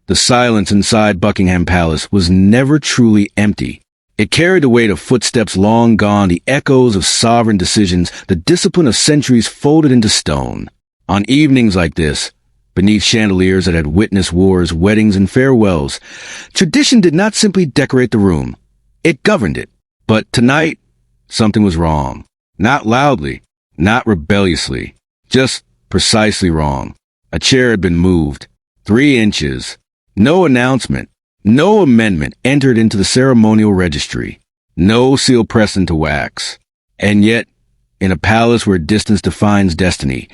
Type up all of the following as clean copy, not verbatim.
The silence inside Buckingham Palace was never truly empty. It carried the weight of footsteps long gone, the echoes of sovereign decisions, the discipline of centuries folded into stone. On evenings like this, beneath chandeliers that had witnessed wars, weddings, and farewells, tradition did not simply decorate the room. It governed it. But tonight, something was wrong. Not loudly, not rebelliously, just precisely wrong. A chair had been moved 3 inches. No announcement, no amendment entered into the ceremonial registry. No seal pressed into wax. And yet, in a palace where distance defines destiny,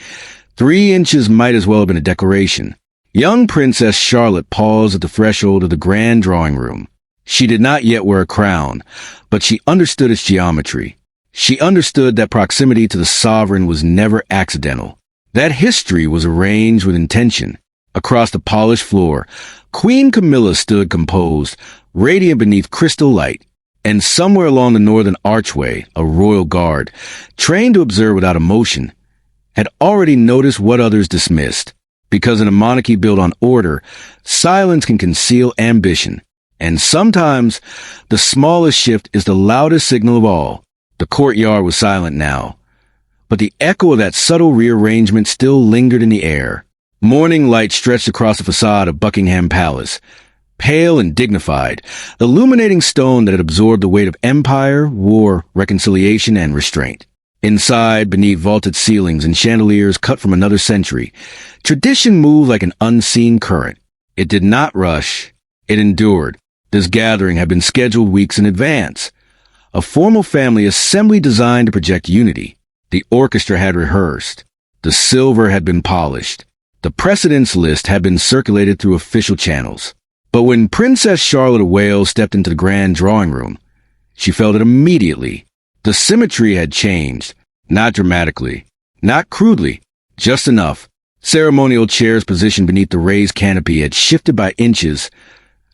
3 inches might as well have been a declaration. Young Princess Charlotte paused at the threshold of the grand drawing room. She did not yet wear a crown, but she understood its geometry. She understood that proximity to the sovereign was never accidental. That history was arranged with intention. Across the polished floor, Queen Camilla stood composed, radiant beneath crystal light. And somewhere along the northern archway, a royal guard, trained to observe without emotion, had already noticed what others dismissed. Because in a monarchy built on order, silence can conceal ambition. And sometimes, the smallest shift is the loudest signal of all. The courtyard was silent now, but the echo of that subtle rearrangement still lingered in the air. Morning light stretched across the facade of Buckingham Palace, pale and dignified, illuminating stone that had absorbed the weight of empire, war, reconciliation, and restraint. Inside, beneath vaulted ceilings and chandeliers cut from another century, tradition moved like an unseen current. It did not rush. It endured. This gathering had been scheduled weeks in advance. A formal family assembly designed to project unity. The orchestra had rehearsed. The silver had been polished. The precedence list had been circulated through official channels. But when Princess Charlotte of Wales stepped into the grand drawing room, she felt it immediately. The symmetry had changed. Not dramatically. Not crudely. Just enough. Ceremonial chairs positioned beneath the raised canopy had shifted by inches.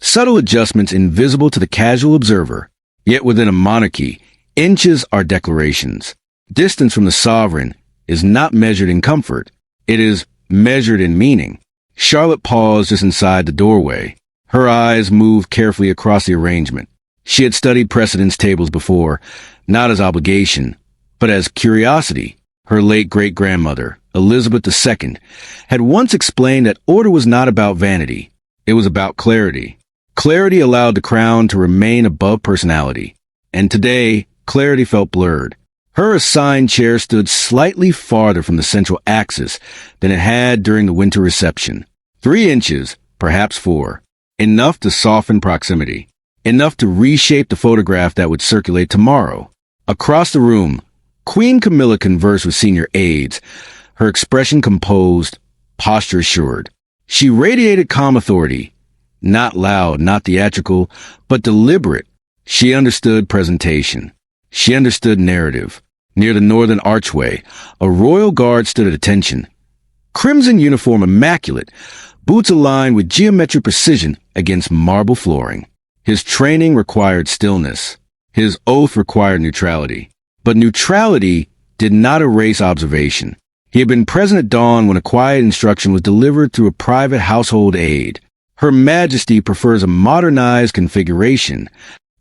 Subtle adjustments invisible to the casual observer. Yet within a monarchy, inches are declarations. Distance from the sovereign is not measured in comfort. It is measured in meaning. Charlotte paused just inside the doorway. Her eyes moved carefully across the arrangement. She had studied precedence tables before, not as obligation, but as curiosity. Her late great-grandmother, Elizabeth II, had once explained that order was not about vanity. It was about clarity. Clarity allowed the crown to remain above personality. And today, clarity felt blurred. Her assigned chair stood slightly farther from the central axis than it had during the winter reception. 3 inches, perhaps 4. Enough to soften proximity. Enough to reshape the photograph that would circulate tomorrow. Across the room, Queen Camilla conversed with senior aides, her expression composed, posture assured. She radiated calm authority. Not loud, not theatrical, but deliberate. She understood presentation. She understood narrative. Near the northern archway, a royal guard stood at attention. Crimson uniform immaculate, boots aligned with geometric precision against marble flooring. His training required stillness. His oath required neutrality. But neutrality did not erase observation. He had been present at dawn when a quiet instruction was delivered through a private household aide. Her Majesty prefers a modernized configuration.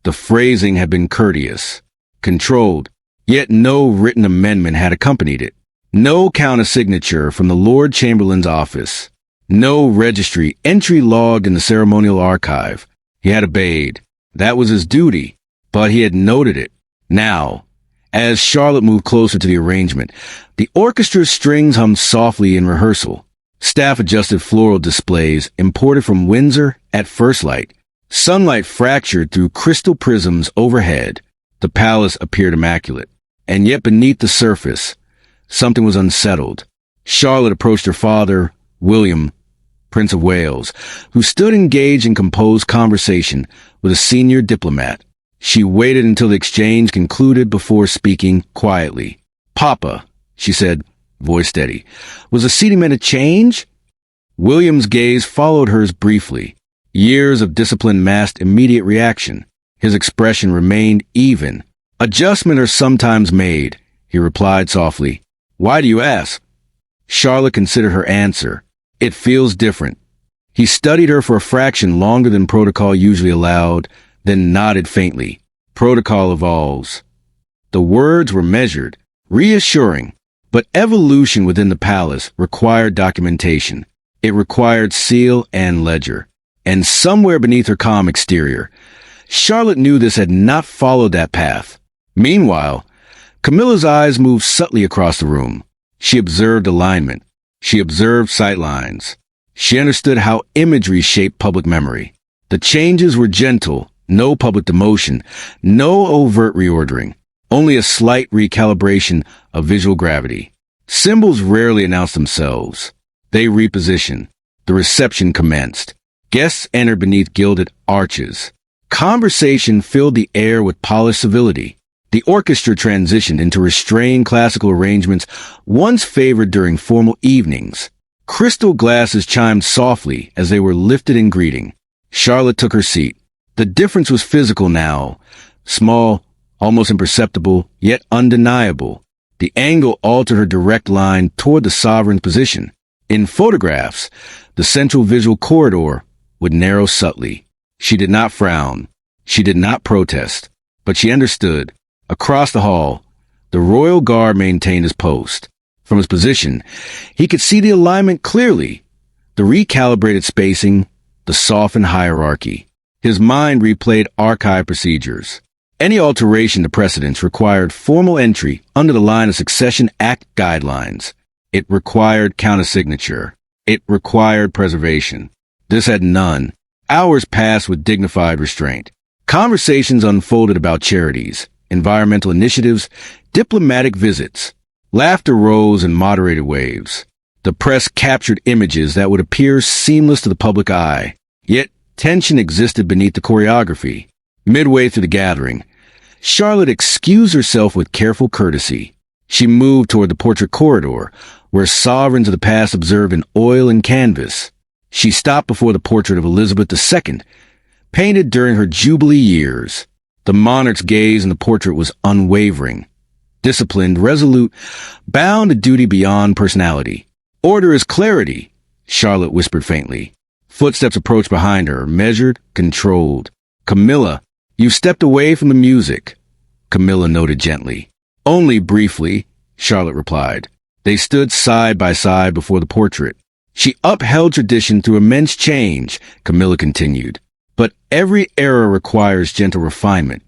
The phrasing had been courteous, controlled, yet no written amendment had accompanied it. No counter-signature from the Lord Chamberlain's office. No registry entry logged in the ceremonial archive. He had obeyed. That was his duty, but he had noted it. Now, as Charlotte moved closer to the arrangement, the orchestra's strings hummed softly in rehearsal. Staff adjusted floral displays imported from Windsor at first light. Sunlight fractured through crystal prisms overhead. The palace appeared immaculate. And yet beneath the surface, something was unsettled. Charlotte approached her father, William, Prince of Wales, who stood engaged in composed conversation with a senior diplomat. She waited until the exchange concluded before speaking quietly. "Papa," she said, voice steady, "was the seating meant to change?" William's gaze followed hers briefly. Years of discipline masked immediate reaction. His expression remained even. "Adjustments are sometimes made," he replied softly. "Why do you ask?" Charlotte considered her answer. "It feels different." He studied her for a fraction longer than protocol usually allowed, then nodded faintly. Protocol evolves. The words were measured, reassuring, but evolution within the palace required documentation. It required seal and ledger. And somewhere beneath her calm exterior, Charlotte knew this had not followed that path. Meanwhile, Camilla's eyes moved subtly across the room. She observed alignment. She observed sightlines. She understood how imagery shaped public memory. The changes were gentle, no public demotion, no overt reordering, only a slight recalibration of visual gravity. Symbols rarely announced themselves. They repositioned. The reception commenced. Guests entered beneath gilded arches. Conversation filled the air with polished civility. The orchestra transitioned into restrained classical arrangements once favored during formal evenings. Crystal glasses chimed softly as they were lifted in greeting. Charlotte took her seat. The difference was physical now. Small, almost imperceptible, yet undeniable. The angle altered her direct line toward the sovereign's position. In photographs, the central visual corridor would narrow subtly. She did not frown. She did not protest. But she understood. Across the hall, the royal guard maintained his post. From his position, he could see the alignment clearly, the recalibrated spacing, the softened hierarchy. His mind replayed archive procedures. Any alteration to precedents required formal entry under the Line of Succession Act guidelines. It required countersignature. It required preservation. This had none. Hours passed with dignified restraint. Conversations unfolded about charities, environmental initiatives, diplomatic visits. Laughter rose in moderated waves. The press captured images that would appear seamless to the public eye. Yet tension existed beneath the choreography. Midway through the gathering, Charlotte excused herself with careful courtesy. She moved toward the portrait corridor, where sovereigns of the past observed in oil and canvas. She stopped before the portrait of Elizabeth II, painted during her Jubilee years. The monarch's gaze in the portrait was unwavering. Disciplined, resolute, bound to duty beyond personality. Order is clarity, Charlotte whispered faintly. Footsteps approached behind her, measured, controlled. Camilla, you've stepped away from the music, Camilla noted gently. Only briefly, Charlotte replied. They stood side by side before the portrait. She upheld tradition through immense change, Camilla continued. But every era requires gentle refinement.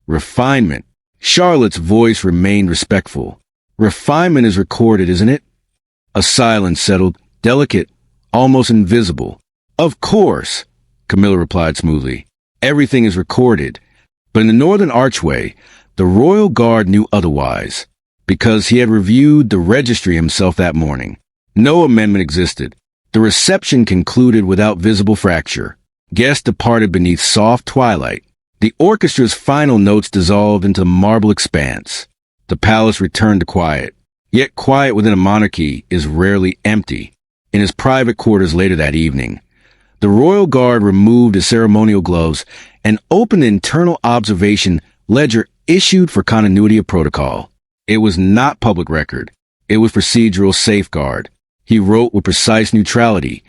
Refinement. Charlotte's voice remained respectful. Refinement is recorded, isn't it? A silence settled, delicate, almost invisible. Of course, Camilla replied smoothly. Everything is recorded. But in the northern archway, the royal guard knew otherwise, because he had reviewed the registry himself that morning. No amendment existed. The reception concluded without visible fracture. Guests departed beneath soft twilight. The orchestra's final notes dissolved into the marble expanse. The palace returned to quiet. Yet quiet within a monarchy is rarely empty. In his private quarters later that evening, the royal guard removed his ceremonial gloves and opened the internal observation ledger issued for continuity of protocol. It was not public record. It was procedural safeguard. He wrote with precise neutrality.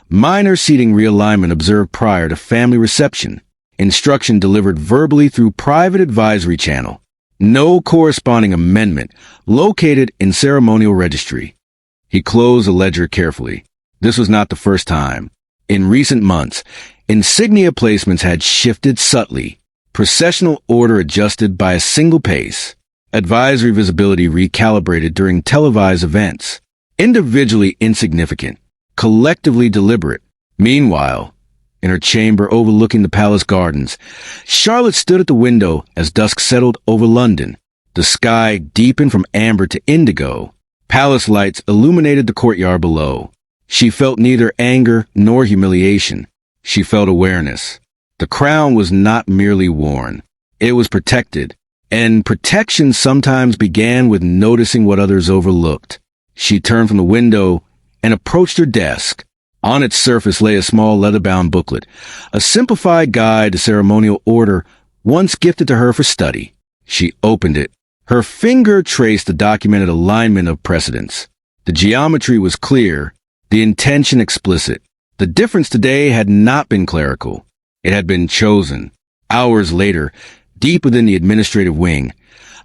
Minor seating realignment observed prior to family reception. Instruction delivered verbally through private advisory channel. No corresponding amendment located in ceremonial registry. He closed the ledger carefully. This was not the first time. In recent months, insignia placements had shifted subtly. Processional order adjusted by a single pace. Advisory visibility recalibrated during televised events. Individually insignificant, collectively deliberate. Meanwhile, in her chamber overlooking the palace gardens, Charlotte stood at the window as dusk settled over London. The sky deepened from amber to indigo. Palace lights illuminated the courtyard below. She felt neither anger nor humiliation. She felt awareness. The crown was not merely worn. It was protected. And protection sometimes began with noticing what others overlooked. She turned from the window and approached her desk. On its surface lay a small leather-bound booklet, a simplified guide to ceremonial order once gifted to her for study. She opened it. Her finger traced the documented alignment of precedents. The geometry was clear, the intention explicit. The difference today had not been clerical. It had been chosen. Hours later, deep within the administrative wing,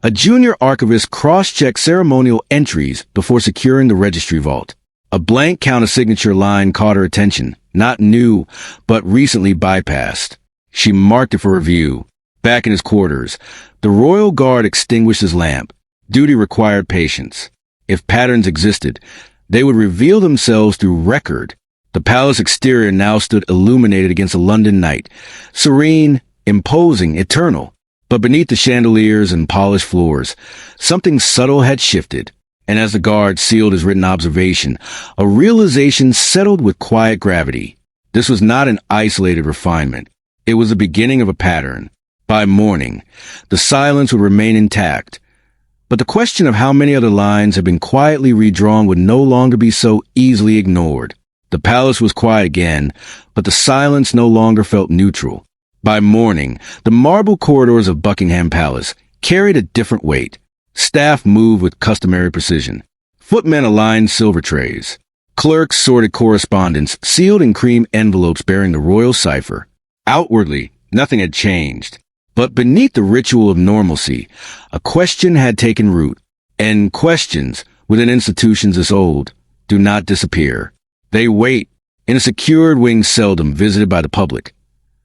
a junior archivist cross-checked ceremonial entries before securing the registry vault. A blank counter-signature line caught her attention, not new, but recently bypassed. She marked it for review. Back in his quarters, the royal guard extinguished his lamp. Duty required patience. If patterns existed, they would reveal themselves through record. The palace exterior now stood illuminated against a London night, serene, imposing, eternal. But beneath the chandeliers and polished floors, something subtle had shifted. And as the guard sealed his written observation, a realization settled with quiet gravity. This was not an isolated refinement. It was the beginning of a pattern. By morning, the silence would remain intact. But the question of how many other lines had been quietly redrawn would no longer be so easily ignored. The palace was quiet again, but the silence no longer felt neutral. By morning, the marble corridors of Buckingham Palace carried a different weight. Staff moved with customary precision. Footmen aligned silver trays. Clerks sorted correspondence sealed in cream envelopes bearing the royal cipher. Outwardly, nothing had changed. But beneath the ritual of normalcy, a question had taken root. And questions, within institutions this old, do not disappear. They wait, in a secured wing seldom visited by the public.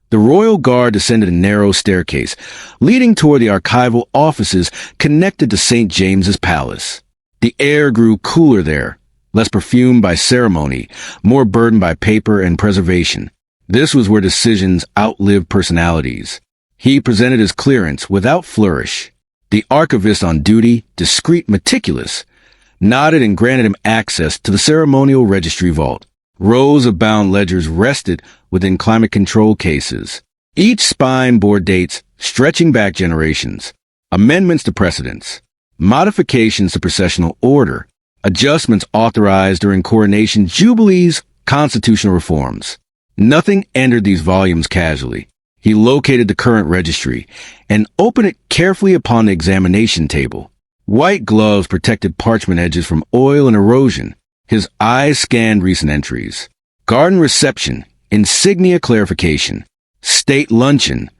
The royal guard descended a narrow staircase, leading toward the archival offices connected to St. James's Palace. The air grew cooler there, less perfumed by ceremony, more burdened by paper and preservation. This was where decisions outlived personalities. He presented his clearance without flourish. The archivist on duty, discreet, meticulous, nodded and granted him access to the ceremonial registry vault. Rows of bound ledgers rested within climate control cases. Each spine bore dates stretching back generations, amendments to precedents, modifications to processional order, adjustments authorized during coronation jubilees, constitutional reforms. Nothing entered these volumes casually. He located the current registry and opened it carefully upon the examination table. White gloves protected parchment edges from oil and erosion. His eyes scanned recent entries. Garden reception, insignia clarification. State luncheon,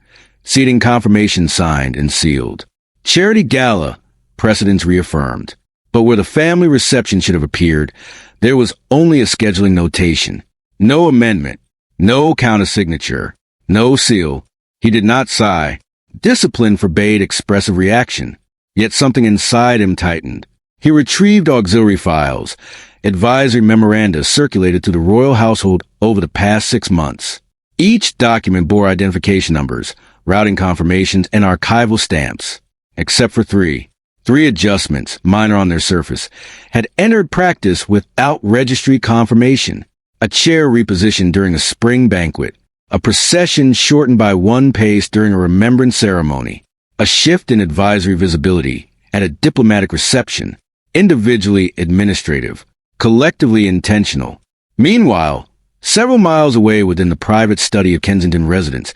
seating confirmation signed and sealed. Charity gala, precedents reaffirmed. But where the family reception should have appeared, there was only a scheduling notation. No amendment, no counter-signature, no seal. He did not sigh. Discipline forbade expressive reaction. Yet something inside him tightened. He retrieved auxiliary files. Advisory memoranda circulated to the royal household over the past 6 months. Each document bore identification numbers, routing confirmations, and archival stamps. Except for three. 3 adjustments, minor on their surface, had entered practice without registry confirmation. A chair repositioned during a spring banquet. A procession shortened by 1 pace during a remembrance ceremony. A shift in advisory visibility at a diplomatic reception. Individually administrative, collectively intentional. Meanwhile, several miles away within the private study of Kensington residence,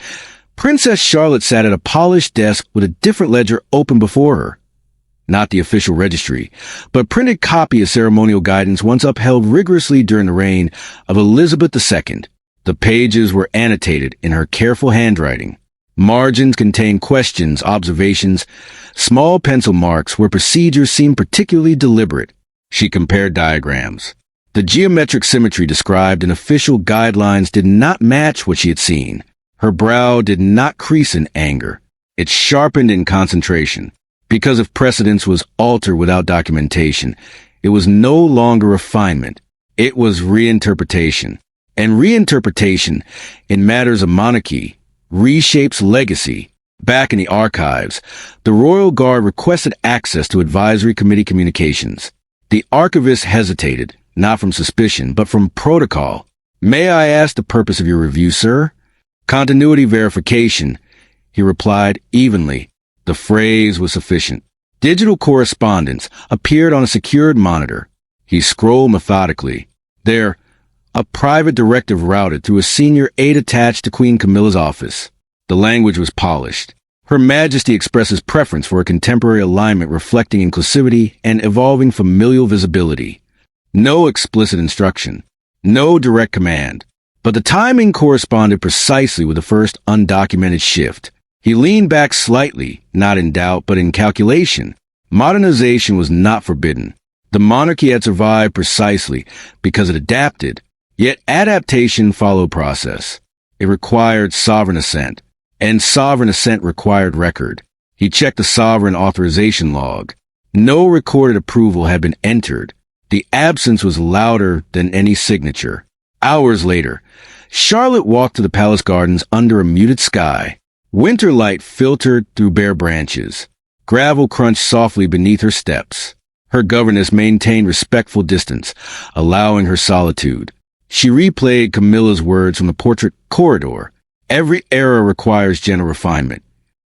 Princess Charlotte sat at a polished desk with a different ledger open before her. Not the official registry, but printed copy of ceremonial guidance once upheld rigorously during the reign of Elizabeth II. The pages were annotated in her careful handwriting. Margins contained questions, observations, small pencil marks where procedures seemed particularly deliberate. She compared diagrams. The geometric symmetry described in official guidelines did not match what she had seen. Her brow did not crease in anger. It sharpened in concentration. Because if precedence was altered without documentation, it was no longer refinement. It was reinterpretation. And reinterpretation, in matters of monarchy, reshapes legacy. Back in the archives, the Royal Guard requested access to advisory committee communications. The archivist hesitated, not from suspicion, but from protocol. "May I ask the purpose of your review, sir?" "Continuity verification," he replied evenly. The phrase was sufficient. Digital correspondence appeared on a secured monitor. He scrolled methodically. There, a private directive routed through a senior aide attached to Queen Camilla's office. The language was polished. Her Majesty expresses preference for a contemporary alignment reflecting inclusivity and evolving familial visibility. No explicit instruction. No direct command. But the timing corresponded precisely with the first undocumented shift. He leaned back slightly, not in doubt, but in calculation. Modernization was not forbidden. The monarchy had survived precisely because it adapted. Yet adaptation followed process. It required sovereign assent, and sovereign assent required record. He checked the sovereign authorization log. No recorded approval had been entered. The absence was louder than any signature. Hours later, Charlotte walked to the palace gardens under a muted sky. Winter light filtered through bare branches. Gravel crunched softly beneath her steps. Her governess maintained respectful distance, allowing her solitude. She replayed Camilla's words from the portrait corridor. Every era requires gentle refinement.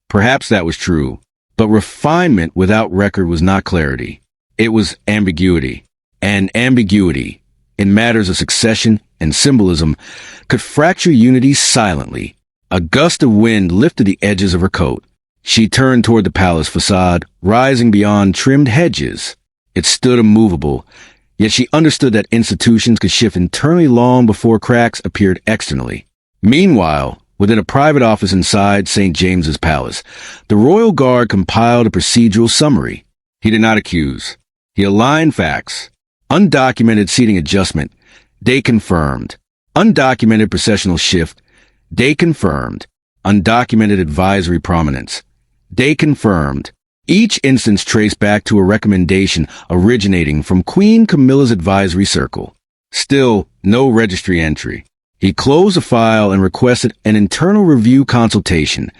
Perhaps that was true, but refinement without record was not clarity. It was ambiguity. And ambiguity, in matters of succession and symbolism, could fracture unity silently. A gust of wind lifted the edges of her coat. She turned toward the palace facade, rising beyond trimmed hedges. It stood immovable, yet she understood that institutions could shift internally long before cracks appeared externally. Meanwhile, within a private office inside St. James's Palace, the royal guard compiled a procedural summary. He did not accuse. He aligned facts. Undocumented seating adjustment. They confirmed. Undocumented processional shift. They confirmed. Undocumented advisory prominence. They confirmed. Each instance traced back to a recommendation originating from Queen Camilla's advisory circle. Still, no registry entry. He closed the file and requested an internal review consultation,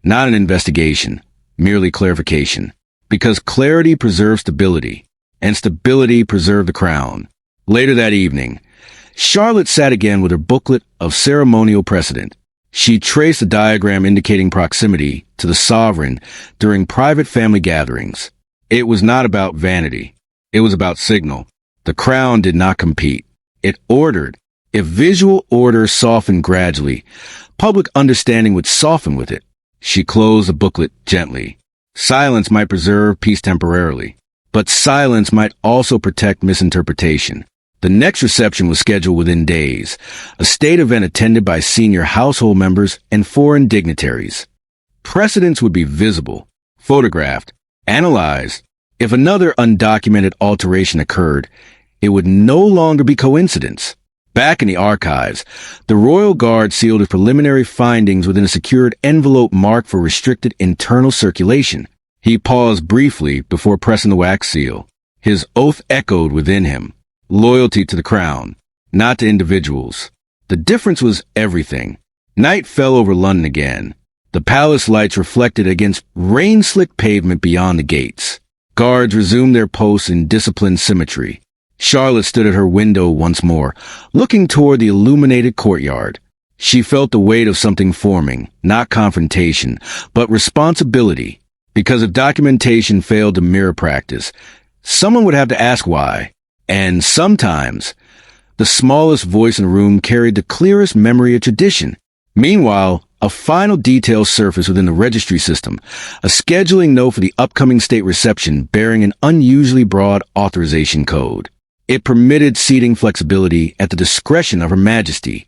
not an investigation, merely clarification, because clarity preserves stability, and stability preserved the crown. Later that evening, Charlotte sat again with her booklet of ceremonial precedent. She traced a diagram indicating proximity to the sovereign during private family gatherings. It was not about vanity. It was about signal. The crown did not compete. It ordered. If visual order softened gradually, public understanding would soften with it. She closed the booklet gently. Silence might preserve peace temporarily, but silence might also protect misinterpretation. The next reception was scheduled within days, a state event attended by senior household members and foreign dignitaries. Precedents would be visible, photographed, analyzed. If another undocumented alteration occurred, it would no longer be coincidence. Back in the archives, the Royal Guard sealed its preliminary findings within a secured envelope marked for restricted internal circulation. He paused briefly before pressing the wax seal. His oath echoed within him. Loyalty to the crown, not to individuals. The difference was everything. Night fell over London again. The palace lights reflected against rain-slicked pavement beyond the gates. Guards resumed their posts in disciplined symmetry. Charlotte stood at her window once more, looking toward the illuminated courtyard. She felt the weight of something forming, not confrontation, but responsibility. Because if documentation failed to mirror practice, someone would have to ask why. And sometimes, the smallest voice in the room carried the clearest memory of tradition. Meanwhile, a final detail surfaced within the registry system, a scheduling note for the upcoming state reception bearing an unusually broad authorization code. It permitted seating flexibility at the discretion of Her Majesty.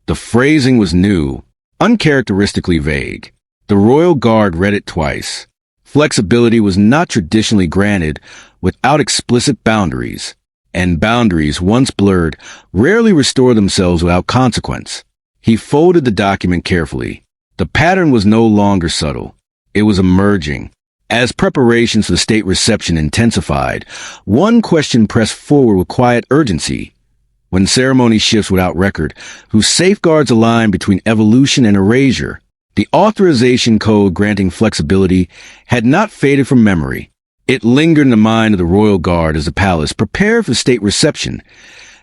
The phrasing was new, uncharacteristically vague. The Royal Guard read it twice. Flexibility was not traditionally granted without explicit boundaries. And boundaries, once blurred, rarely restore themselves without consequence. He folded the document carefully. The pattern was no longer subtle. It was emerging. As preparations for the state reception intensified, one question pressed forward with quiet urgency. When ceremony shifts without record, whose safeguards align between evolution and erasure, the authorization code granting flexibility had not faded from memory. It lingered in the mind of the Royal Guard as the palace prepared for state reception,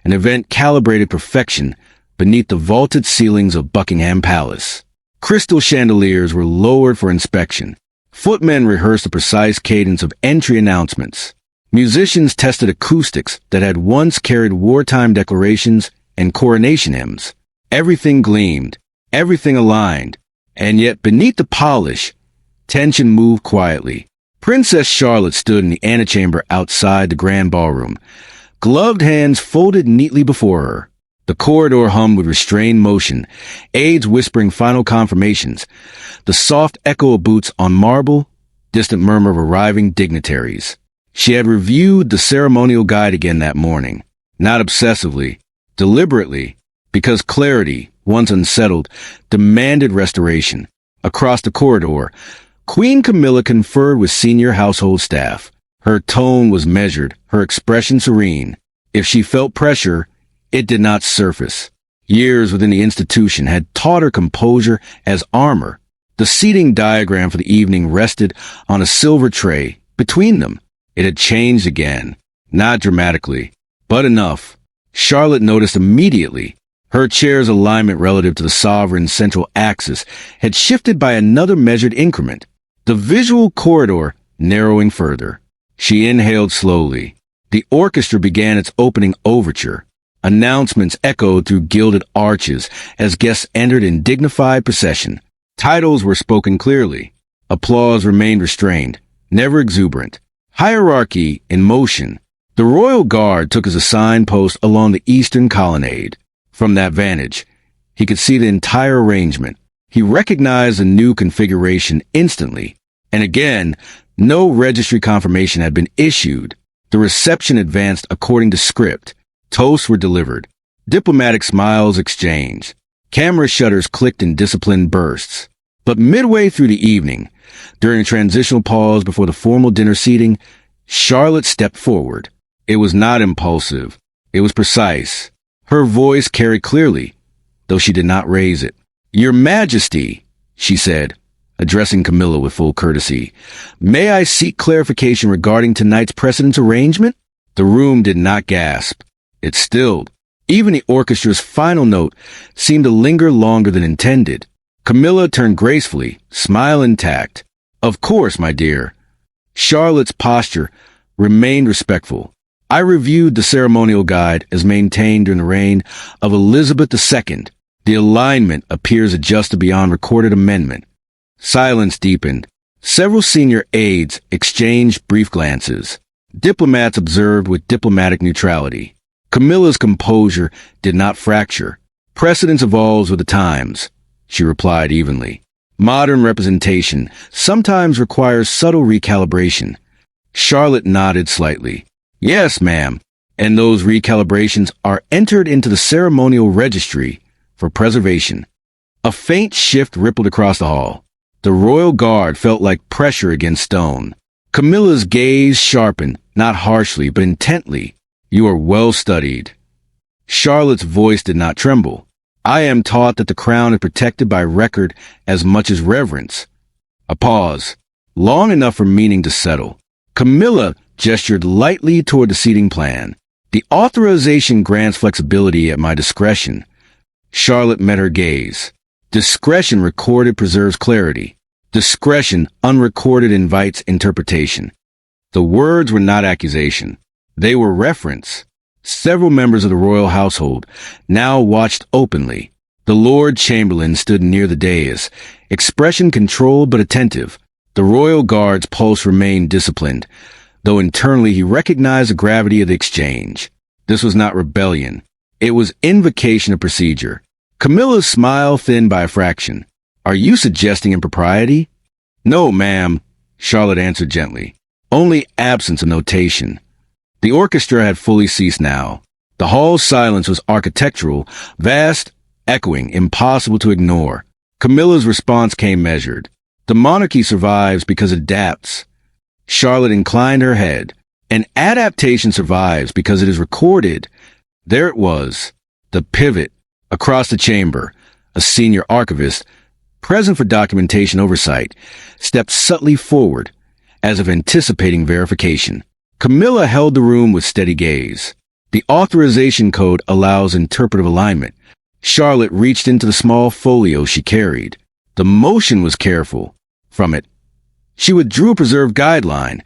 an event calibrated perfection beneath the vaulted ceilings of Buckingham Palace. Crystal chandeliers were lowered for inspection. Footmen rehearsed the precise cadence of entry announcements. Musicians tested acoustics that had once carried wartime declarations and coronation hymns. Everything gleamed, everything aligned, and yet beneath the polish, tension moved quietly. Princess Charlotte stood in the antechamber outside the grand ballroom, gloved hands folded neatly before her. The corridor hummed with restrained motion, aides whispering final confirmations, the soft echo of boots on marble, distant murmur of arriving dignitaries. She had reviewed the ceremonial guide again that morning, not obsessively, deliberately, because clarity, once unsettled, demanded restoration. Across the corridor, Queen Camilla conferred with senior household staff. Her tone was measured, her expression serene. If she felt pressure, it did not surface. Years within the institution had taught her composure as armor. The seating diagram for the evening rested on a silver tray. Between them, it had changed again. Not dramatically, but enough. Charlotte noticed immediately. Her chair's alignment relative to the sovereign's central axis had shifted by another measured increment, the visual corridor narrowing further. She inhaled slowly. The orchestra began its opening overture. Announcements echoed through gilded arches as guests entered in dignified procession. Titles were spoken clearly. Applause remained restrained, never exuberant. Hierarchy in motion. The royal guard took his assigned post along the eastern colonnade. From that vantage, he could see the entire arrangement. He recognized the new configuration instantly. And again, no registry confirmation had been issued. The reception advanced according to script. Toasts were delivered. Diplomatic smiles exchanged. Camera shutters clicked in disciplined bursts. But midway through the evening, during a transitional pause before the formal dinner seating, Charlotte stepped forward. It was not impulsive. It was precise. Her voice carried clearly, though she did not raise it. "Your Majesty," she said, addressing Camilla with full courtesy, "may I seek clarification regarding tonight's precedence arrangement?" The room did not gasp. It stilled. Even the orchestra's final note seemed to linger longer than intended. Camilla turned gracefully, smile intact. "Of course, my dear." Charlotte's posture remained respectful. "I reviewed the ceremonial guide as maintained during the reign of Elizabeth II. The alignment appears adjusted beyond recorded amendment." Silence deepened. Several senior aides exchanged brief glances. Diplomats observed with diplomatic neutrality. Camilla's composure did not fracture. "Precedence evolves with the times," she replied evenly. "Modern representation sometimes requires subtle recalibration." Charlotte nodded slightly. "Yes, ma'am. And those recalibrations are entered into the ceremonial registry for preservation." A faint shift rippled across the hall. The royal guard felt like pressure against stone. Camilla's gaze sharpened, not harshly, but intently. "You are well studied." Charlotte's voice did not tremble. "I am taught that the crown is protected by record as much as reverence." A pause, long enough for meaning to settle. Camilla gestured lightly toward the seating plan. "The authorization grants flexibility at my discretion." Charlotte met her gaze. "Discretion recorded preserves clarity. Discretion unrecorded invites interpretation." The words were not accusation. They were reference. Several members of the royal household now watched openly. The Lord Chamberlain stood near the dais, expression controlled but attentive. The royal guard's pulse remained disciplined, though internally he recognized the gravity of the exchange. This was not rebellion. It was invocation of procedure. Camilla's smile thinned by a fraction. "Are you suggesting impropriety?" "No, ma'am," Charlotte answered gently. "Only absence of notation." The orchestra had fully ceased now. The hall's silence was architectural, vast, echoing, impossible to ignore. Camilla's response came measured. "The monarchy survives because it adapts." Charlotte inclined her head. "An adaptation survives because it is recorded." There it was, the pivot. Across the chamber, a senior archivist, present for documentation oversight, stepped subtly forward, as if anticipating verification. Camilla held the room with steady gaze. The authorization code allows interpretive alignment. Charlotte reached into the small folio she carried. The motion was careful. From it, she withdrew a preserved guideline,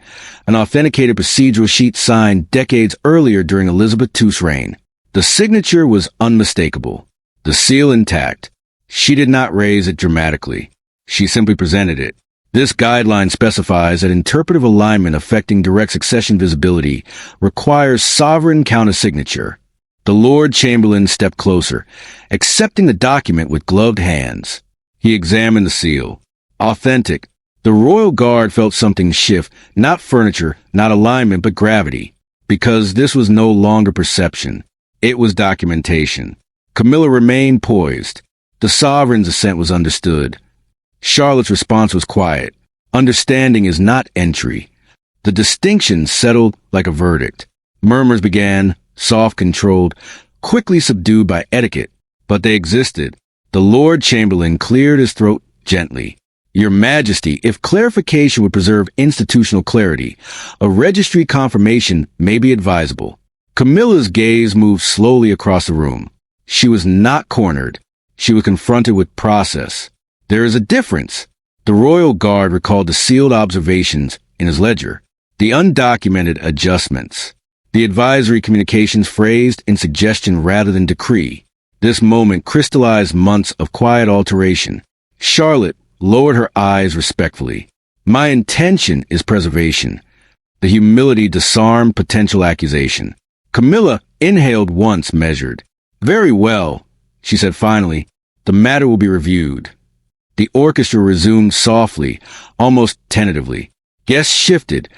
an authenticated procedural sheet signed decades earlier during Elizabeth II's reign. The signature was unmistakable. The seal intact. She did not raise it dramatically. She simply presented it. This guideline specifies that interpretive alignment affecting direct succession visibility requires sovereign countersignature. The Lord Chamberlain stepped closer, accepting the document with gloved hands. He examined the seal. Authentic. The royal guard felt something shift, not furniture, not alignment, but gravity. Because this was no longer perception. It was documentation. Camilla remained poised. The sovereign's assent was understood. Charlotte's response was quiet. Understanding is not entry. The distinction settled like a verdict. Murmurs began, soft, controlled, quickly subdued by etiquette, but they existed. The Lord Chamberlain cleared his throat gently. Your Majesty, if clarification would preserve institutional clarity, a registry confirmation may be advisable. Camilla's gaze moved slowly across the room. She was not cornered. She was confronted with process. There is a difference. The royal guard recalled the sealed observations in his ledger, the undocumented adjustments, the advisory communications phrased in suggestion rather than decree. This moment crystallized months of quiet alteration. Charlotte lowered her eyes respectfully. My intention is preservation. The humility disarmed potential accusation. Camilla inhaled once, measured. Very well, she said finally. The matter will be reviewed. The orchestra resumed softly, almost tentatively. Guests shifted,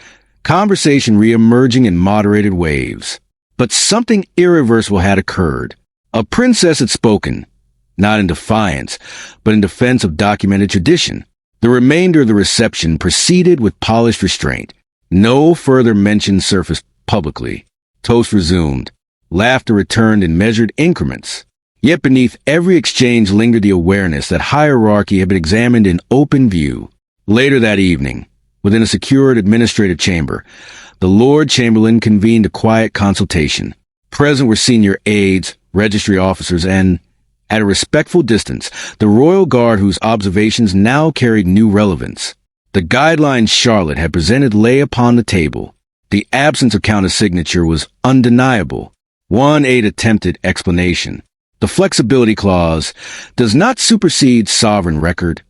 conversation re-emerging in moderated waves. But something irreversible had occurred. A princess had spoken, not in defiance, but in defense of documented tradition. The remainder of the reception proceeded with polished restraint. No further mention surfaced publicly. Toast resumed. Laughter returned in measured increments. Yet beneath every exchange lingered the awareness that hierarchy had been examined in open view. Later that evening, within a secured administrative chamber, the Lord Chamberlain convened a quiet consultation. Present were senior aides, registry officers, and, at a respectful distance, the royal guard whose observations now carried new relevance. The guidelines Charlotte had presented lay upon the table. The absence of counter-signature was undeniable. One aide attempted explanation. The flexibility clause does not supersede sovereign record,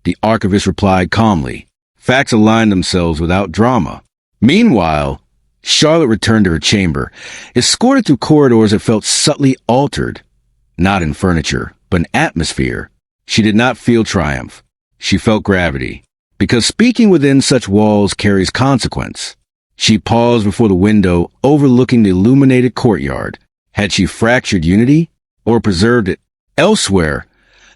the archivist replied calmly. Facts aligned themselves without drama. Meanwhile, Charlotte returned to her chamber, escorted through corridors that felt subtly altered, not in furniture, but in atmosphere. She did not feel triumph. She felt gravity, because speaking within such walls carries consequence. She paused before the window overlooking the illuminated courtyard. Had she fractured unity? Or preserved it? Elsewhere,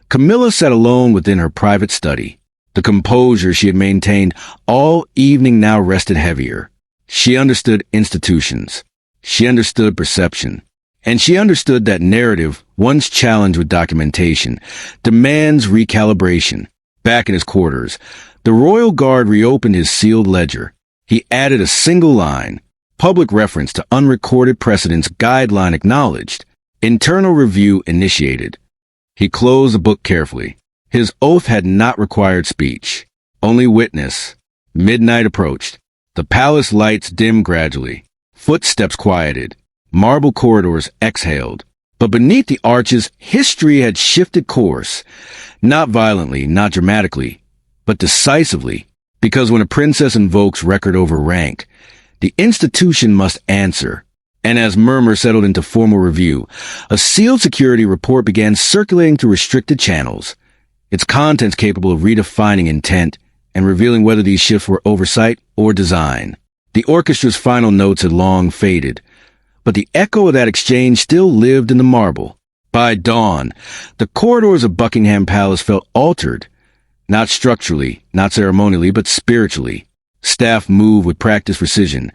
Camilla sat alone within her private study. The composure she had maintained all evening now rested heavier. She understood institutions. She understood perception. And she understood that narrative, once challenged with documentation, demands recalibration. Back in his quarters, the royal guard reopened his sealed ledger. He added a single line, public reference to unrecorded precedents, guideline acknowledged. Internal review initiated. He closed the book carefully. His oath had not required speech, only witness. Midnight approached. The palace lights dimmed gradually. Footsteps quieted. Marble corridors exhaled. But beneath the arches, history had shifted course. Not violently, not dramatically, but decisively. Because when a princess invokes record over rank, the institution must answer. And as murmurs settled into formal review, a sealed security report began circulating through restricted channels, its contents capable of redefining intent and revealing whether these shifts were oversight or design. The orchestra's final notes had long faded, but the echo of that exchange still lived in the marble. By dawn, the corridors of Buckingham Palace felt altered, not structurally, not ceremonially, but spiritually. Staff moved with practiced precision,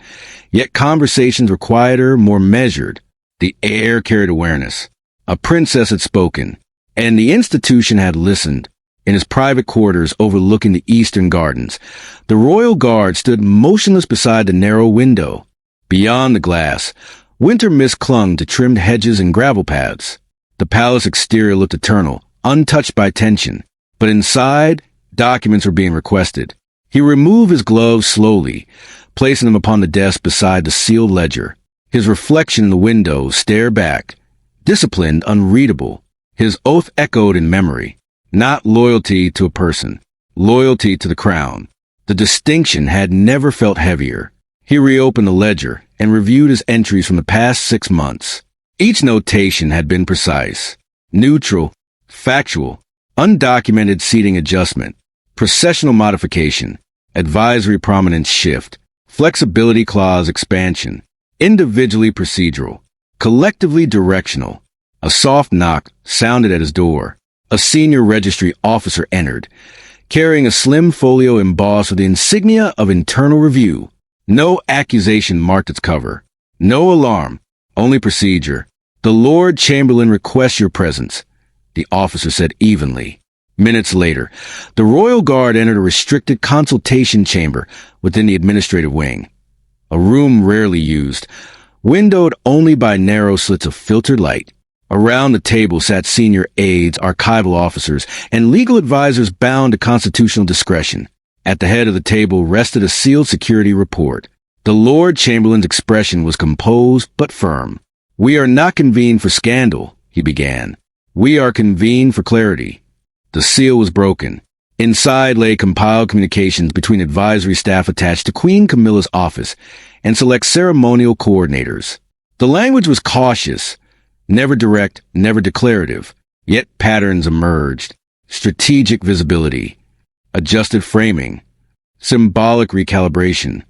yet conversations were quieter, more measured. The air carried awareness. A princess had spoken, and the institution had listened. In his private quarters overlooking the eastern gardens, the royal guard stood motionless beside the narrow window. Beyond the glass, winter mist clung to trimmed hedges and gravel paths. The palace exterior looked eternal, untouched by tension. But inside, documents were being requested. He removed his gloves slowly, placing them upon the desk beside the sealed ledger. His reflection in the window stared back, disciplined, unreadable. His oath echoed in memory. Not loyalty to a person, loyalty to the crown. The distinction had never felt heavier. He reopened the ledger and reviewed his entries from the past 6 months. Each notation had been precise, neutral, factual, undocumented seating adjustment, processional modification, advisory prominence shift, flexibility clause expansion, individually procedural, collectively directional. A soft knock sounded at his door. A senior registry officer entered, carrying a slim folio embossed with the insignia of internal review. No accusation marked its cover. No alarm, only procedure. "The Lord Chamberlain requests your presence," the officer said evenly. Minutes later, the Royal Guard entered a restricted consultation chamber within the administrative wing. A room rarely used, windowed only by narrow slits of filtered light. Around the table sat senior aides, archival officers, and legal advisors bound to constitutional discretion. At the head of the table rested a sealed security report. The Lord Chamberlain's expression was composed but firm. "We are not convened for scandal," he began. "We are convened for clarity." The seal was broken. Inside lay compiled communications between advisory staff attached to Queen Camilla's office and select ceremonial coordinators. The language was cautious, never direct, never declarative, yet patterns emerged. Strategic visibility, adjusted framing, symbolic recalibration.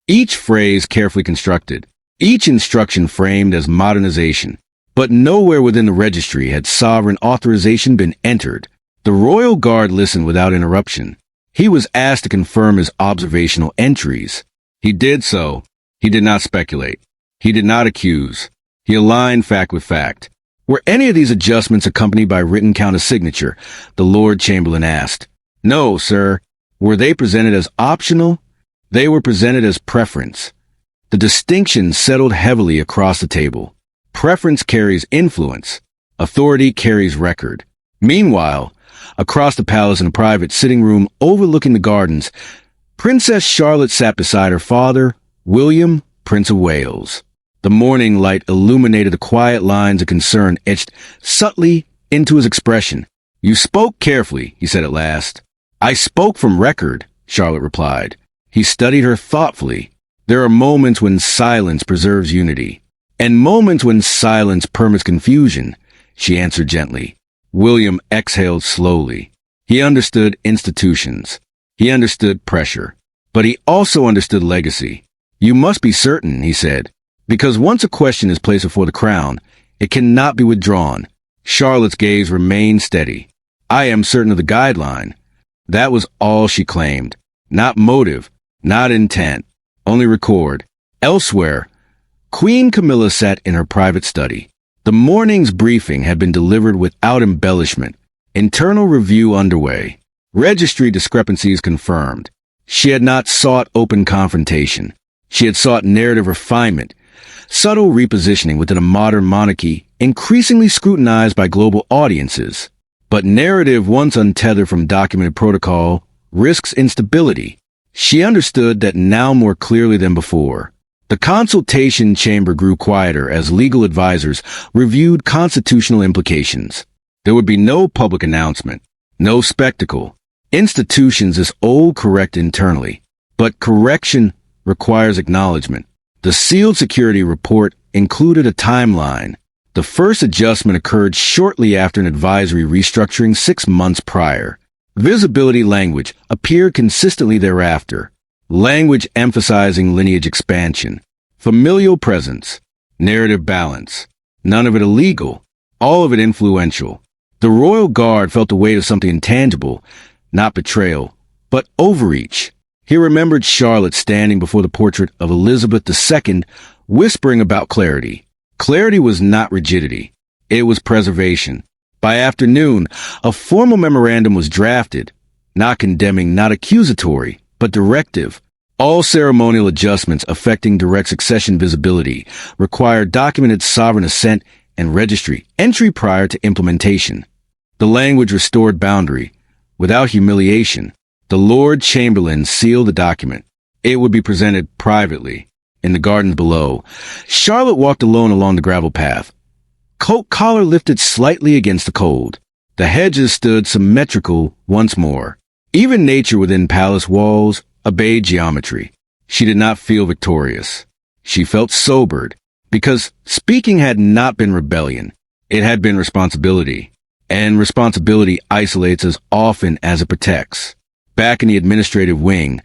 Each phrase carefully constructed, each instruction framed as modernization. But nowhere within the registry had sovereign authorization been entered. The Royal Guard listened without interruption. He was asked to confirm his observational entries. He did so. He did not speculate. He did not accuse. He aligned fact with fact. "Were any of these adjustments accompanied by written countersignature?" the Lord Chamberlain asked. "No, sir." "Were they presented as optional?" "They were presented as preference." The distinction settled heavily across the table. Preference carries influence. Authority carries record. Meanwhile, across the palace in a private sitting room overlooking the gardens, Princess Charlotte sat beside her father, William, Prince of Wales. The morning light illuminated the quiet lines of concern etched subtly into his expression. "You spoke carefully," he said at last. "I spoke from record," Charlotte replied. He studied her thoughtfully. "There are moments when silence preserves unity, and moments when silence permits confusion," she answered gently. William exhaled slowly. He understood institutions. He understood pressure. But he also understood legacy. "You must be certain," he said, "because once a question is placed before the crown, it cannot be withdrawn." Charlotte's gaze remained steady. "I am certain of the guideline." That was all she claimed. Not motive, not intent, only record. Elsewhere, Queen Camilla sat in her private study. The morning's briefing had been delivered without embellishment. Internal review underway. Registry discrepancies confirmed. She had not sought open confrontation. She had sought narrative refinement, subtle repositioning within a modern monarchy increasingly scrutinized by global audiences. But narrative, once untethered from documented protocol, risks instability. She understood that now more clearly than before. The consultation chamber grew quieter as legal advisors reviewed constitutional implications. There would be no public announcement, no spectacle. Institutions is old correct internally, but correction requires acknowledgement. The sealed security report included a timeline. The first adjustment occurred shortly after an advisory restructuring 6 months prior. Visibility language appeared consistently thereafter. Language emphasizing lineage expansion, familial presence, narrative balance. None of it illegal, all of it influential. The Royal Guard felt the weight of something intangible, not betrayal, but overreach. He remembered Charlotte standing before the portrait of Elizabeth II, whispering about clarity. Clarity was not rigidity. It was preservation. By afternoon, a formal memorandum was drafted, not condemning, not accusatory, but directive. All ceremonial adjustments affecting direct succession visibility required documented sovereign assent and registry entry prior to implementation. The language restored boundary. Without humiliation, the Lord Chamberlain sealed the document. It would be presented privately. In the gardens below, Charlotte walked alone along the gravel path. Coat collar lifted slightly against the cold. The hedges stood symmetrical once more. Even nature within palace walls obeyed geometry. She did not feel victorious. She felt sobered, Because speaking had not been rebellion. It had been responsibility. And responsibility isolates as often as it protects. Back in the administrative wing,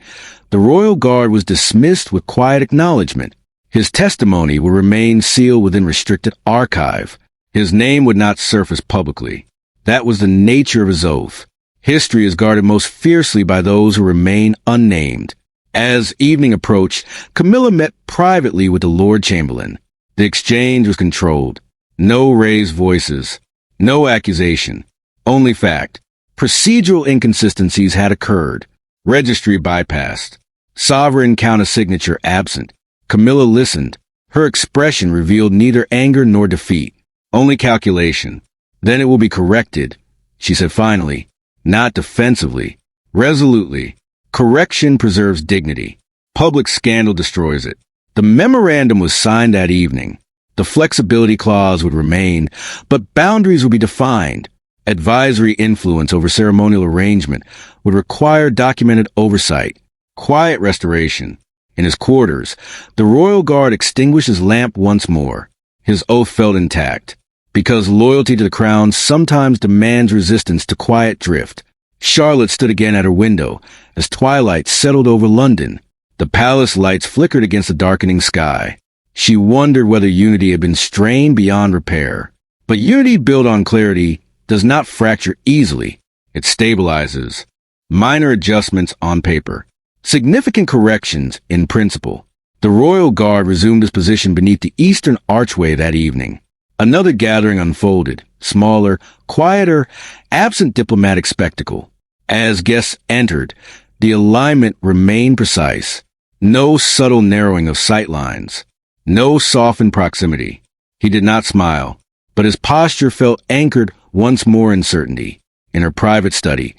the Royal Guard was dismissed with quiet acknowledgement. His testimony would remain sealed within restricted archive. His name would not surface publicly. That was the nature of his oath. History is guarded most fiercely by those who remain unnamed. As evening approached, Camilla met privately with the Lord Chamberlain. The exchange was controlled. No raised voices. No accusation. Only fact. Procedural inconsistencies had occurred. Registry bypassed. Sovereign countersignature absent. Camilla listened. Her expression revealed neither anger nor defeat. Only calculation. Then it will be corrected, she said finally. Not defensively. Resolutely. Correction preserves dignity. Public scandal destroys it. The memorandum was signed that evening. The flexibility clause would remain, but boundaries would be defined. Advisory influence over ceremonial arrangement would require documented oversight. Quiet restoration. In his quarters, the Royal Guard extinguished his lamp once more. His oath felt intact. Because loyalty to the crown sometimes demands resistance to quiet drift. Charlotte stood again at her window as twilight settled over London. The palace lights flickered against the darkening sky. She wondered whether unity had been strained beyond repair. But unity built on clarity does not fracture easily. It stabilizes. Minor adjustments on paper. Significant corrections in principle. The Royal Guard resumed its position beneath the eastern archway that evening. Another gathering unfolded, smaller, quieter, absent diplomatic spectacle. As guests entered, the alignment remained precise. No subtle narrowing of sightlines. No softened proximity. He did not smile, but his posture felt anchored once more in certainty. In her private study,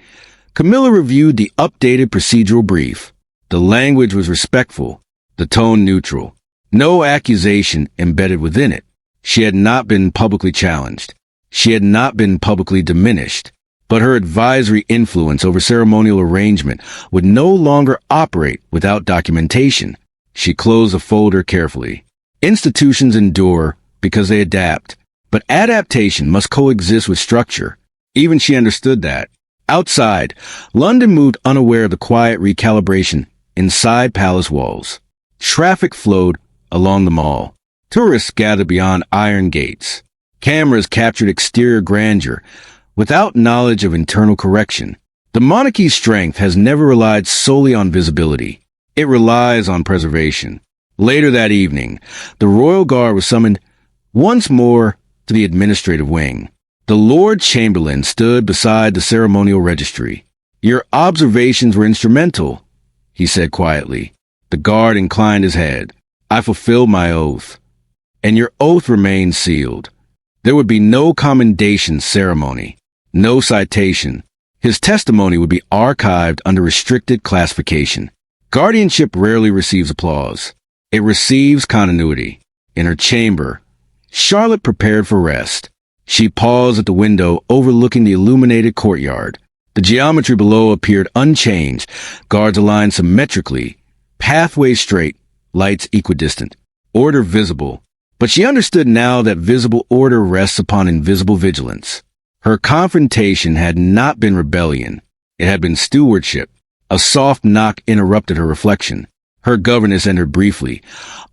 Camilla reviewed the updated procedural brief. The language was respectful, the tone neutral. No accusation embedded within it. She had not been publicly challenged. She had not been publicly diminished. But her advisory influence over ceremonial arrangement would no longer operate without documentation. She closed the folder carefully. Institutions endure because they adapt. But adaptation must coexist with structure. Even she understood that. Outside, London moved unaware of the quiet recalibration inside palace walls. Traffic flowed along the mall. Tourists gathered beyond iron gates. Cameras captured exterior grandeur without knowledge of internal correction. The monarchy's strength has never relied solely on visibility. It relies on preservation. Later that evening, the Royal Guard was summoned once more to the administrative wing. The Lord Chamberlain stood beside the ceremonial registry. "Your observations were instrumental," he said quietly. The guard inclined his head. "I fulfilled my oath." "And your oath remained sealed." There would be no commendation ceremony, no citation. His testimony would be archived under restricted classification. Guardianship rarely receives applause. It receives continuity. In her chamber, Charlotte prepared for rest. She paused at the window overlooking the illuminated courtyard. The geometry below appeared unchanged, guards aligned symmetrically, pathways straight, lights equidistant, order visible. But she understood now that visible order rests upon invisible vigilance. Her confrontation had not been rebellion. It had been stewardship. A soft knock interrupted her reflection. Her governess entered briefly,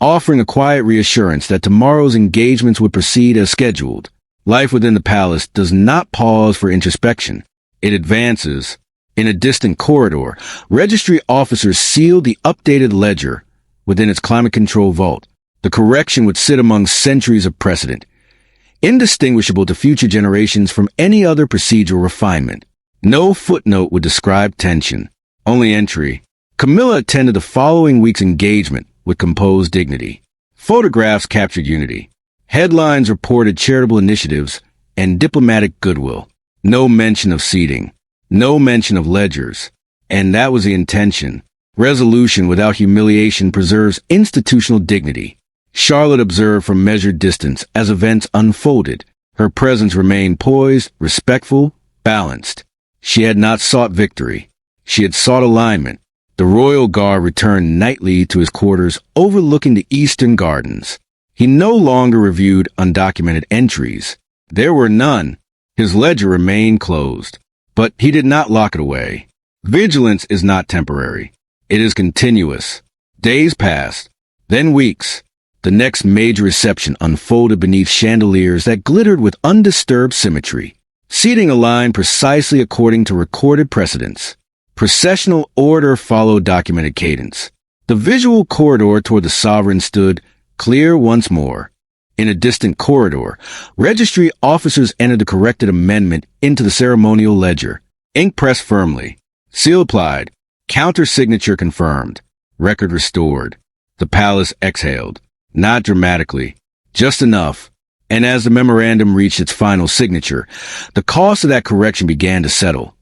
offering a quiet reassurance that tomorrow's engagements would proceed as scheduled. Life within the palace does not pause for introspection. It advances. In a distant corridor, registry officers sealed the updated ledger within its climate control vault. The correction would sit among centuries of precedent, indistinguishable to future generations from any other procedural refinement. No footnote would describe tension, only entry. Camilla attended the following week's engagement with composed dignity. Photographs captured unity. Headlines reported charitable initiatives and diplomatic goodwill. No mention of seating. No mention of ledgers. And that was the intention. Resolution without humiliation preserves institutional dignity. Charlotte observed from measured distance as events unfolded. Her presence remained poised, respectful, balanced. She had not sought victory. She had sought alignment. The Royal Guard returned nightly to his quarters overlooking the eastern gardens. He no longer reviewed undocumented entries. There were none. His ledger remained closed. But he did not lock it away. Vigilance is not temporary. It is continuous. Days passed, then weeks. The next major reception unfolded beneath chandeliers that glittered with undisturbed symmetry, seating a line precisely according to recorded precedents. Processional order followed documented cadence. The visual corridor toward the sovereign stood clear once more. In a distant corridor, registry officers entered the corrected amendment into the ceremonial ledger. Ink pressed firmly. Seal applied. Counter-signature confirmed. Record restored. The palace exhaled. Not dramatically. Just enough. And as the memorandum reached its final signature, the cost of that correction began to settle.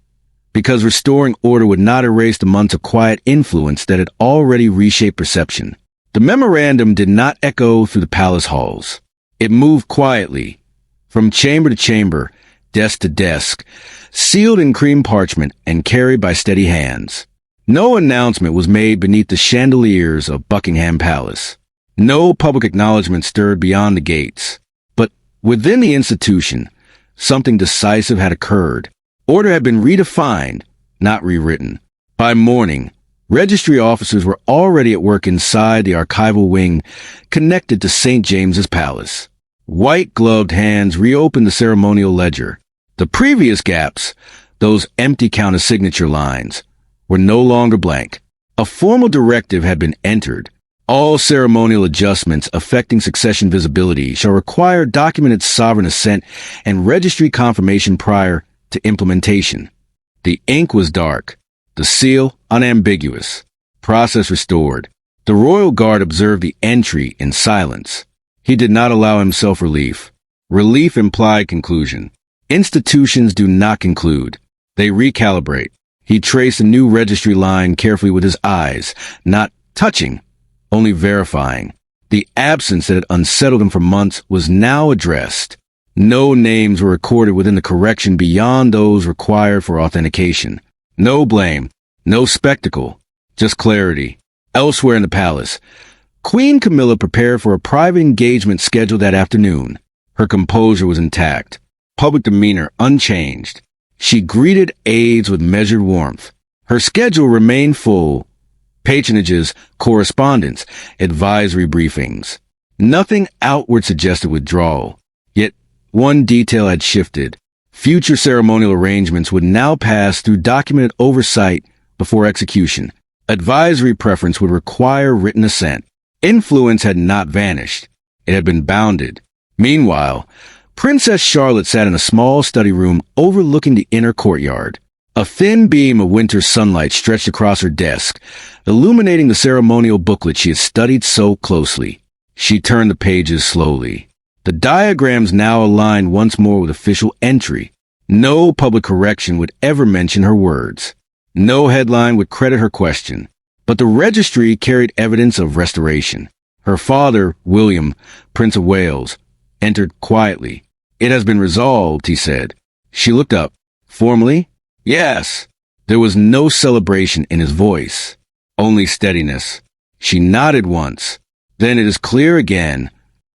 Because restoring order would not erase the months of quiet influence that had already reshaped perception. The memorandum did not echo through the palace halls. It moved quietly, from chamber to chamber, desk to desk, sealed in cream parchment and carried by steady hands. No announcement was made beneath the chandeliers of Buckingham Palace. No public acknowledgement stirred beyond the gates. But within the institution, something decisive had occurred. Order had been redefined, not rewritten. By morning, registry officers were already at work inside the archival wing connected to St. James's Palace. White-gloved hands reopened the ceremonial ledger. The previous gaps, those empty counter-signature lines, were no longer blank. A formal directive had been entered. All ceremonial adjustments affecting succession visibility shall require documented sovereign assent and registry confirmation prior to implementation. The ink was dark. The seal unambiguous. Process restored. The royal guard observed the entry in silence. He did not allow himself relief. Relief implied conclusion. Institutions do not conclude. They recalibrate. He traced a new registry line carefully with his eyes, not touching, only verifying. The absence that had unsettled him for months was now addressed. No names were recorded within the correction beyond those required for authentication. No blame, no spectacle, just clarity. Elsewhere in the palace, Queen Camilla prepared for a private engagement scheduled that afternoon. Her composure was intact, public demeanor unchanged. She greeted aides with measured warmth. Her schedule remained full. Patronages, correspondence, advisory briefings. Nothing outward suggested withdrawal. Yet one detail had shifted. Future ceremonial arrangements would now pass through documented oversight before execution. Advisory preference would require written assent. Influence had not vanished. It had been bounded. Meanwhile, Princess Charlotte sat in a small study room overlooking the inner courtyard. A thin beam of winter sunlight stretched across her desk, illuminating the ceremonial booklet she had studied so closely. She turned the pages slowly. The diagrams now aligned once more with official entry. No public correction would ever mention her words. No headline would credit her question. But the registry carried evidence of restoration. Her father, William, Prince of Wales, entered quietly. "It has been resolved," he said. She looked up. "Formally?" "Yes." There was no celebration in his voice, only steadiness. She nodded once. "Then it is clear again."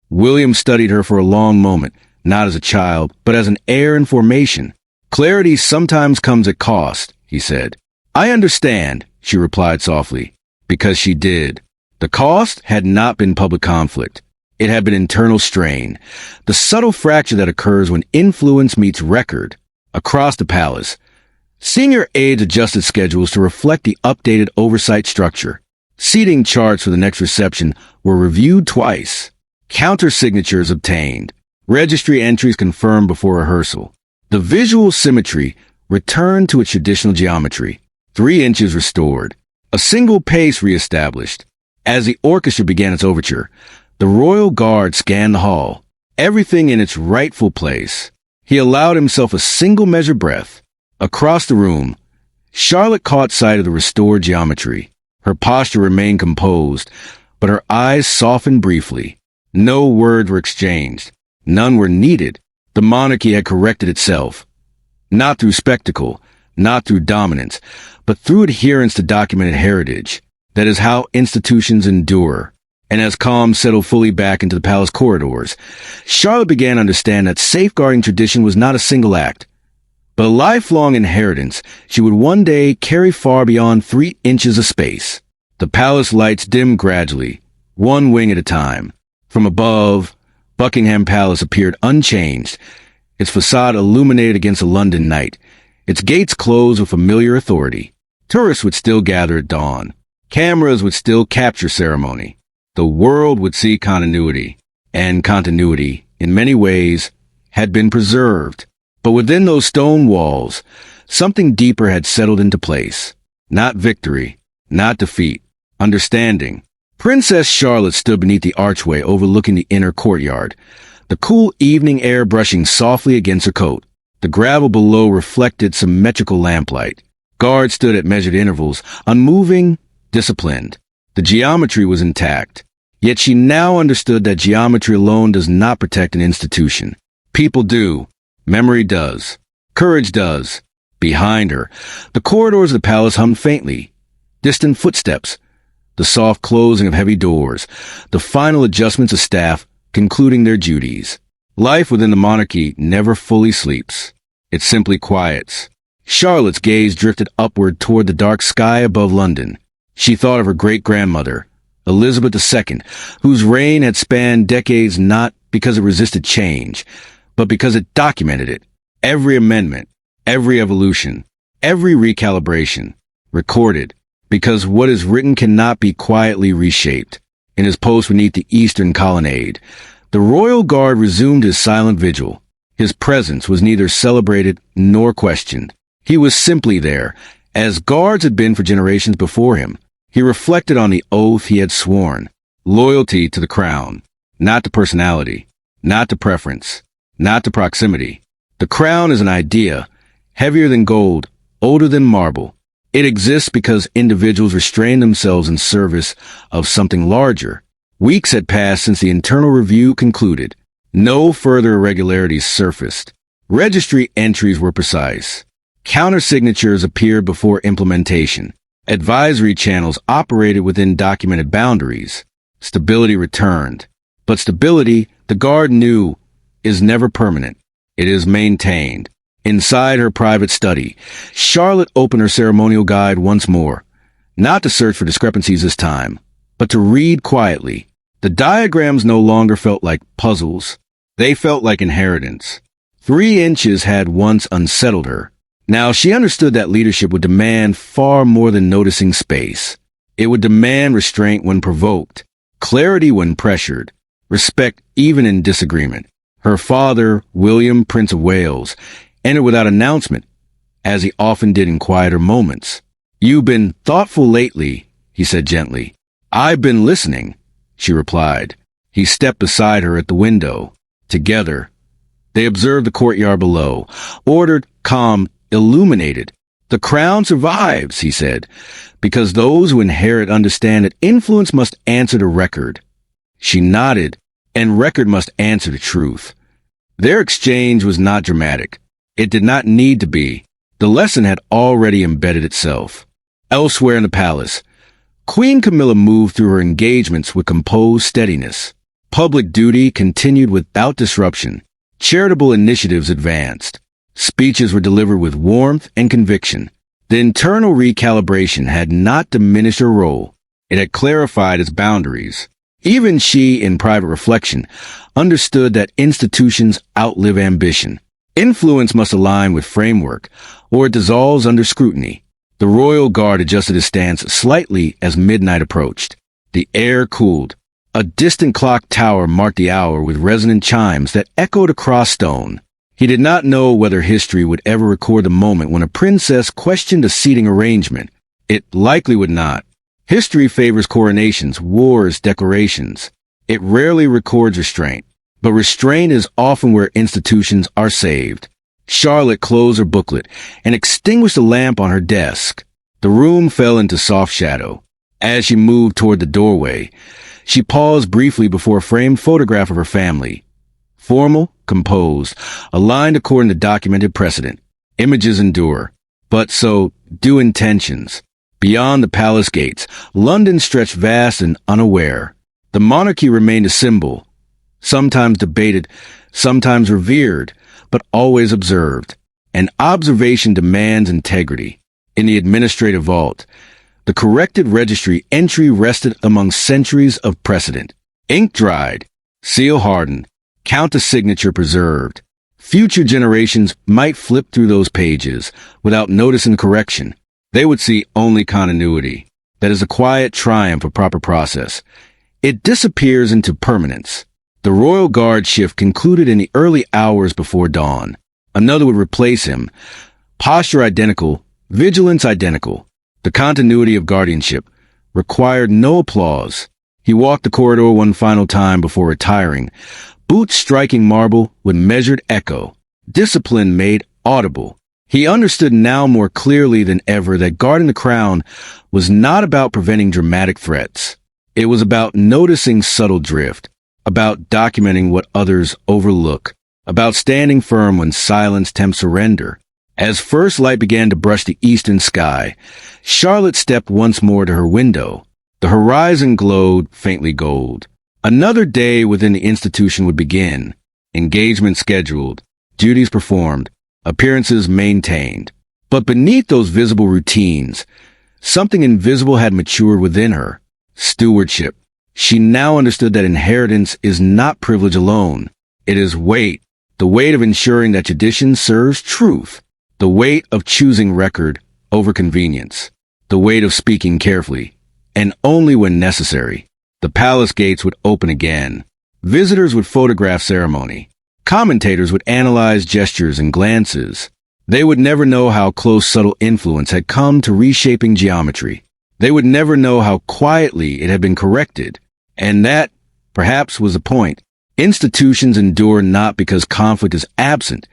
William studied her for a long moment, not as a child, but as an heir in formation. "Clarity sometimes comes at cost," he said. "I understand," she replied softly, because she did. The cost had not been public conflict. It had been internal strain, the subtle fracture that occurs when influence meets record. Across the palace, senior aides adjusted schedules to reflect the updated oversight structure. Seating charts for the next reception were reviewed twice. Counter-signatures obtained. Registry entries confirmed before rehearsal. The visual symmetry returned to its traditional geometry. 3 inches restored. A single pace reestablished. As the orchestra began its overture, the royal guard scanned the hall. Everything in its rightful place. He allowed himself a single measured breath. Across the room, Charlotte caught sight of the restored geometry. Her posture remained composed, but her eyes softened briefly. No words were exchanged. None were needed. The monarchy had corrected itself. Not through spectacle, not through dominance, but through adherence to documented heritage. That is how institutions endure. And as calm settled fully back into the palace corridors, Charlotte began to understand that safeguarding tradition was not a single act, but a lifelong inheritance she would one day carry far beyond 3 inches of space. The palace lights dimmed gradually, one wing at a time. From above, Buckingham Palace appeared unchanged, its facade illuminated against a London night, its gates closed with familiar authority. Tourists would still gather at dawn. Cameras would still capture ceremony. The world would see continuity, and continuity, in many ways, had been preserved. But within those stone walls, something deeper had settled into place. Not victory, not defeat, understanding. Princess Charlotte stood beneath the archway overlooking the inner courtyard, the cool evening air brushing softly against her coat. The gravel below reflected symmetrical lamplight. Guards stood at measured intervals, unmoving, disciplined. The geometry was intact. Yet she now understood that geometry alone does not protect an institution. People do. Memory does. Courage does. Behind her, the corridors of the palace hummed faintly. Distant footsteps. The soft closing of heavy doors. The final adjustments of staff concluding their duties. Life within the monarchy never fully sleeps. It simply quiets. Charlotte's gaze drifted upward toward the dark sky above London. She thought of her great-grandmother, Elizabeth II, whose reign had spanned decades not because it resisted change, but because it documented it. Every amendment, every evolution, every recalibration, recorded, because what is written cannot be quietly reshaped. In his post beneath the eastern colonnade, the royal guard resumed his silent vigil. His presence was neither celebrated nor questioned. He was simply there, as guards had been for generations before him. He reflected on the oath he had sworn. Loyalty to the crown, not to personality, not to preference, not to proximity. The crown is an idea, heavier than gold, older than marble. It exists because individuals restrain themselves in service of something larger. Weeks had passed since the internal review concluded. No further irregularities surfaced. Registry entries were precise. Countersignatures appeared before implementation. Advisory channels operated within documented boundaries. Stability returned. But stability, the guard knew, is never permanent. It is maintained. Inside her private study, Charlotte opened her ceremonial guide once more, not to search for discrepancies this time, but to read quietly. The diagrams no longer felt like puzzles. They felt like inheritance. 3 inches had once unsettled her. Now she understood that leadership would demand far more than noticing space. It would demand restraint when provoked, clarity when pressured, respect even in disagreement. Her father, William, Prince of Wales, entered without announcement, as he often did in quieter moments. "You've been thoughtful lately," he said gently. "I've been listening," she replied. He stepped beside her at the window. Together, they observed the courtyard below, ordered, calm, illuminated. "The crown survives," he said, "because those who inherit understand that influence must answer to record." She nodded, and record must answer to truth. Their exchange was not dramatic. It did not need to be. The lesson had already embedded itself. Elsewhere in the palace, Queen Camilla moved through her engagements with composed steadiness. Public duty continued without disruption. Charitable initiatives advanced. Speeches were delivered with warmth and conviction. The internal recalibration had not diminished her role. It had clarified its boundaries. Even she, in private reflection, understood that institutions outlive ambition. Influence must align with framework, or it dissolves under scrutiny. The royal guard adjusted his stance slightly as midnight approached. The air cooled. A distant clock tower marked the hour with resonant chimes that echoed across stone. He did not know whether history would ever record the moment when a princess questioned a seating arrangement. It likely would not. History favors coronations, wars, declarations. It rarely records restraint. But restraint is often where institutions are saved. Charlotte closed her booklet and extinguished the lamp on her desk. The room fell into soft shadow. As she moved toward the doorway, she paused briefly before a framed photograph of her family. Formal, composed, aligned according to documented precedent. Images endure, but so do intentions. Beyond the palace gates, London stretched vast and unaware. The monarchy remained a symbol, sometimes debated, sometimes revered, but always observed. And observation demands integrity. In the administrative vault, the corrected registry entry rested among centuries of precedent. Ink dried, seal hardened, counter-signature preserved. Future generations might flip through those pages without noticing correction. They would see only continuity. That is a quiet triumph of proper process. It disappears into permanence. The royal guard shift concluded in the early hours before dawn. Another would replace him. Posture identical, vigilance identical. The continuity of guardianship required no applause. He walked the corridor one final time before retiring, boots striking marble with measured echo, discipline made audible. He understood now more clearly than ever that guarding the crown was not about preventing dramatic threats. It was about noticing subtle drift, about documenting what others overlook, about standing firm when silence tempts surrender. As first light began to brush the eastern sky, Charlotte stepped once more to her window. The horizon glowed faintly gold. Another day within the institution would begin. Engagement scheduled, duties performed, appearances maintained. But beneath those visible routines, something invisible had matured within her. Stewardship. She now understood that inheritance is not privilege alone. It is weight. The weight of ensuring that tradition serves truth. The weight of choosing record over convenience. The weight of speaking carefully, and only when necessary. The palace gates would open again. Visitors would photograph ceremony. Commentators would analyze gestures and glances. They would never know how close subtle influence had come to reshaping geometry. They would never know how quietly it had been corrected. And that, perhaps, was the point. Institutions endure not because conflict is absent,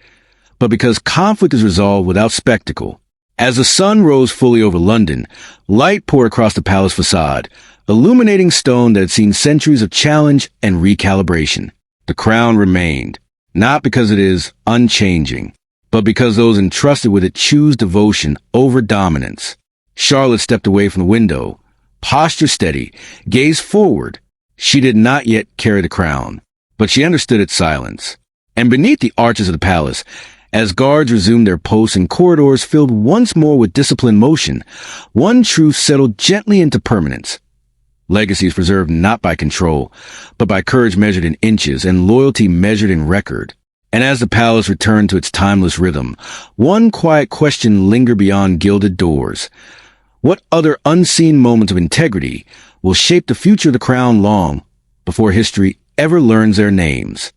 but because conflict is resolved without spectacle. As the sun rose fully over London, light poured across the palace facade, illuminating stone that had seen centuries of challenge and recalibration. The crown remained, not because it is unchanging, but because those entrusted with it choose devotion over dominance. Charlotte stepped away from the window, posture steady, gaze forward. She did not yet carry the crown, but she understood its silence. And beneath the arches of the palace, as guards resumed their posts and corridors filled once more with disciplined motion, one truth settled gently into permanence. Legacies preserved not by control, but by courage measured in inches and loyalty measured in record. And as the palace returned to its timeless rhythm, one quiet question lingered beyond gilded doors. What other unseen moments of integrity will shape the future of the crown long before history ever learns their names?